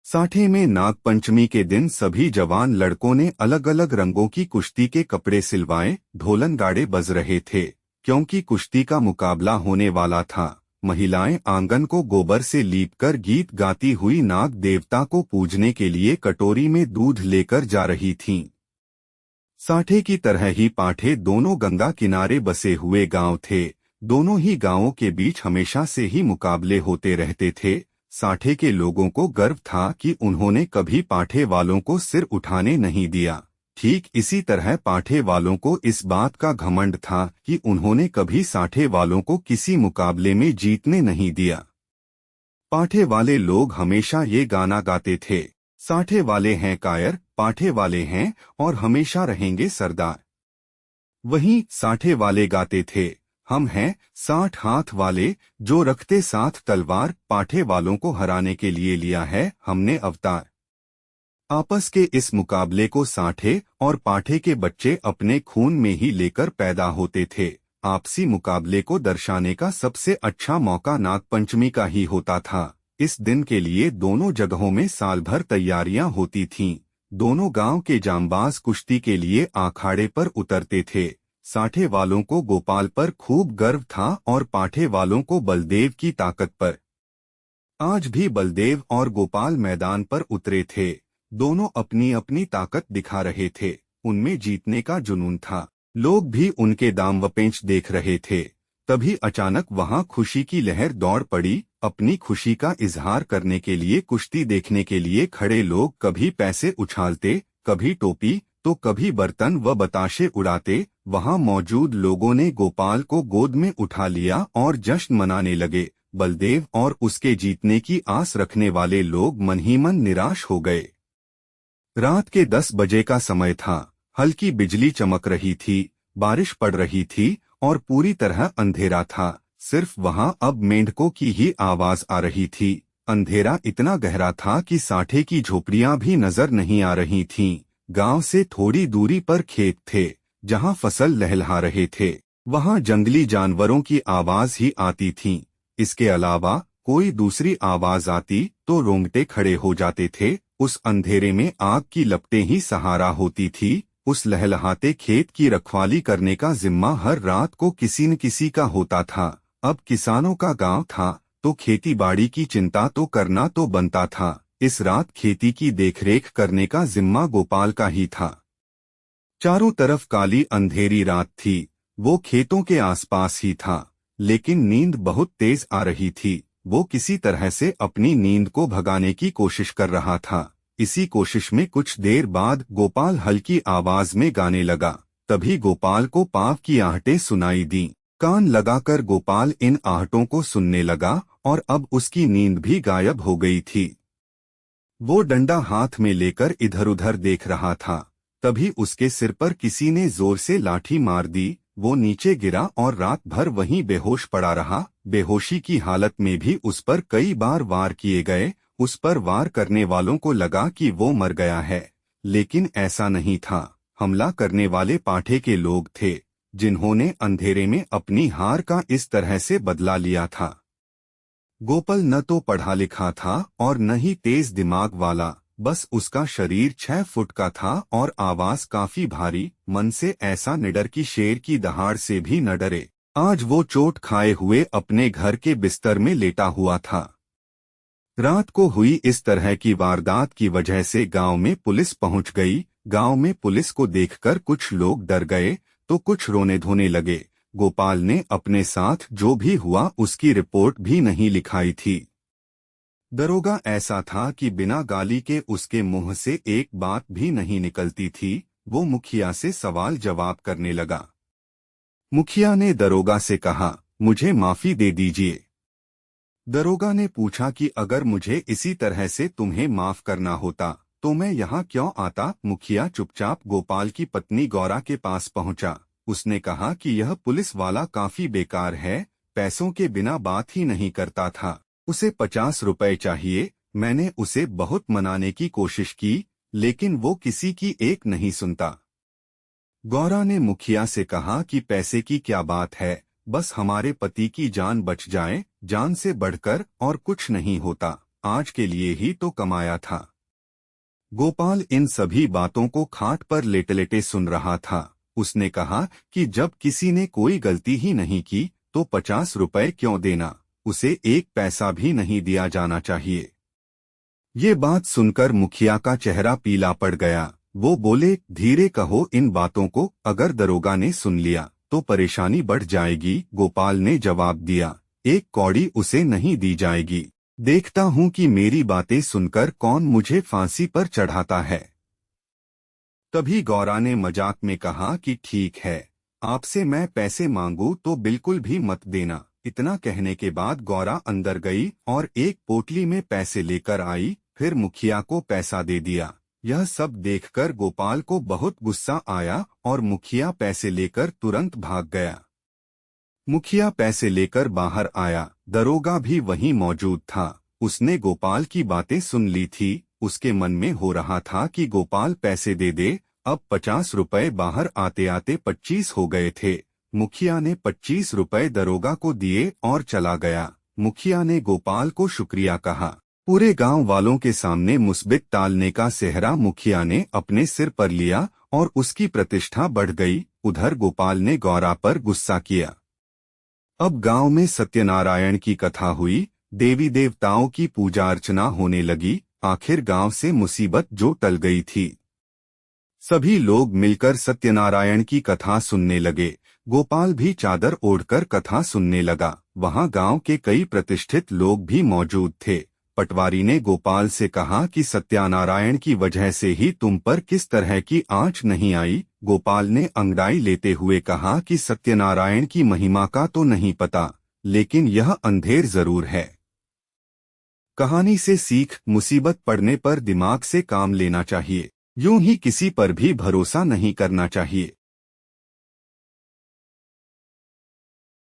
साठे में नागपंचमी के दिन सभी जवान लड़कों ने अलग अलग रंगों की कुश्ती के कपड़े सिलवाए, ढोलन गाड़े बज रहे थे क्योंकि कुश्ती का मुकाबला होने वाला था। महिलाएं आंगन को गोबर से लीपकर गीत गाती हुई नाग देवता को पूजने के लिए कटोरी में दूध लेकर जा रही थीं। साठे की तरह ही पाठे दोनों गंगा किनारे बसे हुए गांव थे। दोनों ही गांवों के बीच हमेशा से ही मुकाबले होते रहते थे। साठे के लोगों को गर्व था कि उन्होंने कभी पाठे वालों को सिर उठाने नहीं दिया। ठीक इसी तरह पाठे वालों को इस बात का घमंड था कि उन्होंने कभी साठे वालों को किसी मुकाबले में जीतने नहीं दिया। पाठे वाले लोग हमेशा ये गाना गाते थे, साठे वाले हैं कायर, पाठे वाले हैं और हमेशा रहेंगे सरदार। वहीं साठे वाले गाते थे, हम हैं 60 हाथ वाले, जो रखते साथ तलवार, पाठे वालों को हराने के लिए लिया है हमने अवतार। आपस के इस मुकाबले को साठे और पाठे के बच्चे अपने खून में ही लेकर पैदा होते थे। आपसी मुकाबले को दर्शाने का सबसे अच्छा मौका नागपंचमी का ही होता था। इस दिन के लिए दोनों जगहों में साल भर तैयारियां होती थीं। दोनों गांव के जांबाज कुश्ती के लिए अखाड़े पर उतरते थे। साठे वालों को गोपाल पर खूब गर्व था और पाठे वालों को बलदेव की ताकत पर। आज भी बलदेव और गोपाल मैदान पर उतरे थे। दोनों अपनी अपनी ताकत दिखा रहे थे। उनमें जीतने का जुनून था। लोग भी उनके दांवपेंच देख रहे थे। तभी अचानक वहां खुशी की लहर दौड़ पड़ी। अपनी खुशी का इजहार करने के लिए कुश्ती देखने के लिए खड़े लोग कभी पैसे उछालते, कभी टोपी तो कभी बर्तन व बताशे उड़ाते। वहां मौजूद लोगों ने गोपाल को गोद में उठा लिया और जश्न मनाने लगे। बलदेव और उसके जीतने की आस रखने वाले लोग मन ही मन निराश हो गए। रात के 10 बजे का समय था। हल्की बिजली चमक रही थी, बारिश पड़ रही थी और पूरी तरह अंधेरा था। सिर्फ वहां अब मेंढकों की ही आवाज आ रही थी। अंधेरा इतना गहरा था कि साठे की झोपड़ियां भी नजर नहीं आ रही थीं। गांव से थोड़ी दूरी पर खेत थे, जहां फसल लहलहा रहे थे। वहां जंगली जानवरों की आवाज ही आती थी। इसके अलावा कोई दूसरी आवाज आती तो रोंगटे खड़े हो जाते थे। उस अंधेरे में आग की लपटें ही सहारा होती थी। उस लहलहाते खेत की रखवाली करने का जिम्मा हर रात को किसी न किसी का होता था। अब किसानों का गांव था तो खेती बाड़ी की चिंता तो करना तो बनता था। इस रात खेती की देखरेख करने का जिम्मा गोपाल का ही था। चारों तरफ काली अंधेरी रात थी। वो खेतों के आसपास ही था, लेकिन नींद बहुत तेज आ रही थी। वो किसी तरह से अपनी नींद को भगाने की कोशिश कर रहा था। इसी कोशिश में कुछ देर बाद गोपाल हल्की आवाज में गाने लगा। तभी गोपाल को पाँव की आहटें सुनाई दी। कान लगाकर गोपाल इन आहटों को सुनने लगा और अब उसकी नींद भी गायब हो गई थी। वो डंडा हाथ में लेकर इधर उधर देख रहा था। तभी उसके सिर पर किसी ने जोर से लाठी मार दी। वो नीचे गिरा और रात भर वहीं बेहोश पड़ा रहा। बेहोशी की हालत में भी उस पर कई बार वार किए गए। उस पर वार करने वालों को लगा कि वो मर गया है, लेकिन ऐसा नहीं था। हमला करने वाले पाठे के लोग थे, जिन्होंने अंधेरे में अपनी हार का इस तरह से बदला लिया था। गोपाल न तो पढ़ा लिखा था और न ही तेज दिमाग वाला। बस उसका शरीर 6 फुट का था और आवाज काफी भारी। मन से ऐसा निडर कि शेर की दहाड़ से भी न डरे। आज वो चोट खाए हुए अपने घर के बिस्तर में लेटा हुआ था। रात को हुई इस तरह की वारदात की वजह से गांव में पुलिस पहुंच गई। गांव में पुलिस को देखकर कुछ लोग डर गए तो कुछ रोने धोने लगे। गोपाल ने अपने साथ जो भी हुआ उसकी रिपोर्ट भी नहीं लिखाई थी। दरोगा ऐसा था कि बिना गाली के उसके मुंह से एक बात भी नहीं निकलती थी। वो मुखिया से सवाल जवाब करने लगा। मुखिया ने दरोगा से कहा, मुझे माफी दे दीजिए। दरोगा ने पूछा कि अगर मुझे इसी तरह से तुम्हें माफ करना होता तो मैं यहाँ क्यों आता। मुखिया चुपचाप गोपाल की पत्नी गौरा के पास पहुंचा। उसने कहा कि यह पुलिस वाला काफी बेकार है, पैसों के बिना बात ही नहीं करता था। उसे 50 रुपए चाहिए। मैंने उसे बहुत मनाने की कोशिश की, लेकिन वो किसी की एक नहीं सुनता। गौरा ने मुखिया से कहा कि पैसे की क्या बात है, बस हमारे पति की जान बच जाए, जान से बढ़कर और कुछ नहीं होता। आज के लिए ही तो कमाया था। गोपाल इन सभी बातों को खाट पर लेटे-लेटे सुन रहा था। उसने कहा कि जब किसी ने कोई गलती ही नहीं की तो 50 रुपए क्यों देना, उसे 1 पैसा भी नहीं दिया जाना चाहिए। ये बात सुनकर मुखिया का चेहरा पीला पड़ गया। वो बोले, धीरे कहो इन बातों को, अगर दरोगा ने सुन लिया तो परेशानी बढ़ जाएगी। गोपाल ने जवाब दिया, 1 कौड़ी उसे नहीं दी जाएगी। देखता हूँ कि मेरी बातें सुनकर कौन मुझे फांसी पर चढ़ाता है। तभी गौरा ने मजाक में कहा कि ठीक है, आपसे मैं पैसे मांगू तो बिल्कुल भी मत देना। इतना कहने के बाद गौरा अंदर गई और एक पोटली में पैसे लेकर आई, फिर मुखिया को पैसा दे दिया। यह सब देखकर गोपाल को बहुत गुस्सा आया और मुखिया पैसे लेकर तुरंत भाग गया। मुखिया पैसे लेकर बाहर आया, दरोगा भी वहीं मौजूद था। उसने गोपाल की बातें सुन ली थी। उसके मन में हो रहा था कि गोपाल पैसे दे दे। अब 50 रुपए बाहर आते आते 25 हो गए थे। मुखिया ने 25 रुपए दरोगा को दिए और चला गया। मुखिया ने गोपाल को शुक्रिया कहा। पूरे गांव वालों के सामने मुसीबत टालने का सेहरा मुखिया ने अपने सिर पर लिया और उसकी प्रतिष्ठा बढ़ गई। उधर गोपाल ने गौरा पर गुस्सा किया। अब गांव में सत्यनारायण की कथा हुई। देवी देवताओं की पूजा अर्चना होने लगी। आखिर गांव से मुसीबत जो टल गई थी। सभी लोग मिलकर सत्यनारायण की कथा सुनने लगे। गोपाल भी चादर ओढ़कर कथा सुनने लगा। वहां गांव के कई प्रतिष्ठित लोग भी मौजूद थे। पटवारी ने गोपाल से कहा कि सत्यनारायण की वजह से ही तुम पर किस तरह की आंच नहीं आई। गोपाल ने अंगड़ाई लेते हुए कहा कि सत्यनारायण की महिमा का तो नहीं पता, लेकिन यह अंधेर जरूर है। कहानी से सीख, मुसीबत पड़ने पर दिमाग से काम लेना चाहिए। यूं ही किसी पर भी भरोसा नहीं करना चाहिए।